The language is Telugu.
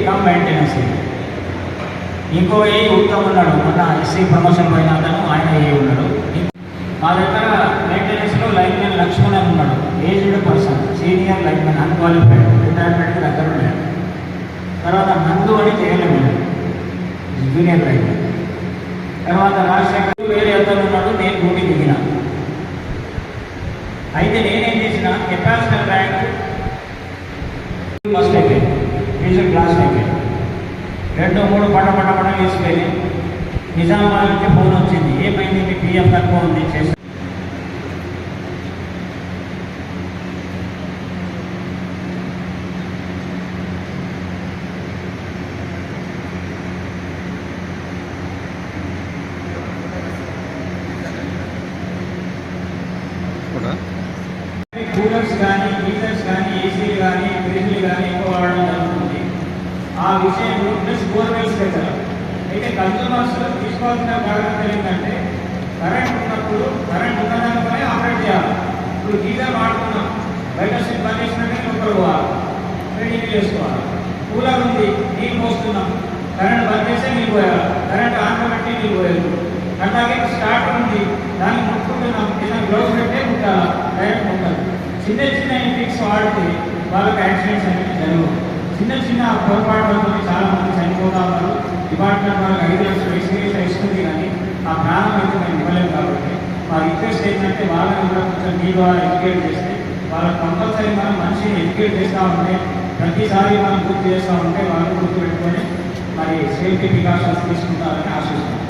Come maintenance. ఇంకో ఏ ఉత్తమ్ ఉన్నాడు, మొన్న ఎస్సీ ప్రమోషన్ పైన అతను, ఆయన ఏ ఉన్నాడు. మా దగ్గర మెయింటెనెన్స్లో లైన్మెన్ లక్ష్మణ్ అని ఉన్నాడు, aged person, senior lineman, unqualified, రిటైర్మెంట్కి దగ్గర ఉన్నాడు. తర్వాత నందు అని చేయలేము, జూనియర్ లైన్మెన్. తర్వాత రాజశేఖర్ వేరే అతను ఉన్నాడు, నేను డ్యూటీ దిగిన. అయితే నేనేం చేసిన, కెపాసిటీ ర్యాంక్ ఫస్ట్ అయిపోయింది, మ్యూజిక్ క్లాస్ అయిపోయింది. 2-3 పట తీసుకెళ్ళి నిజామాబాద్కి ఫోన్ వచ్చింది, ఏమైంది మీ పిఎఫ్ తక్కువ ఉంది చేసి. కూలర్స్ కానీ, హీటర్స్ కానీ, ఏసీలు కానీ, ఫ్రిడ్జ్లు కానీ ఎక్కువ వాడడం జరుగుతుంది. ఆ విషయంలో ప్లస్ బోర్వెల్స్ దగ్గర అయితే కన్జ్యూమర్స్ తీసుకోవాల్సిన జాగ్రత్త ఏంటంటే, కరెంట్ ఉన్నప్పుడు కరెంట్ ఉన్నదానిపై ఆపరేట్ చేయాలి. ఇప్పుడు గీజర్ వాడుతున్నాం, బయట స్విచ్ బంద్ చేసినట్టే లోపల పోవాలి, నీళ్ళు వేసుకోవాలి. కూలర్ ఉంది, నీళ్ళు పోస్తున్నాం, కరెంట్ బంద్ చేస్తే నీళ్ళు పోయాలి, కరెంట్ ఆన్ పెట్టి నీళ్ళు పోయాలి. అట్లాగే స్టార్ట్ ఉంది, దాన్ని ముట్టుకుంటున్నాం, ఏదైనా గ్లౌస్ పెట్టే ముట్టాలి, డైరెక్ట్ ముట్టాలి. చిన్న చిన్న ఇంటిక్స్ వాడితే వాళ్ళకి యాక్సిడెంట్స్ అనేవి జరగవు. చిన్న పొరపాటులతో చాలా మంది చనిపోతా ఉన్నారు. డిపార్ట్మెంట్ వాళ్ళకి 5 లక్షలు ఎక్స్గ్రేషన్ ఇస్తుంది, కానీ ఆ ప్రాణం అయితే మేము ఇవ్వలేము. కాబట్టి మా రిక్వెస్ట్ ఏంటంటే, వాళ్ళని కూడా కొంచెం మీ ద్వారా ఎడ్యుకేట్ చేస్తే, వాళ్ళకి కంపల్సరీ మనం మనిషిని ఎడ్యుకేట్ చేస్తూ ఉంటే, ప్రతిసారి మనం గుర్తు చేస్తూ ఉంటే వాళ్ళు గుర్తు పెట్టుకొని మరి సేఫ్టీ ప్రికాషన్స్ తీసుకుంటారని ఆశిస్తున్నాం.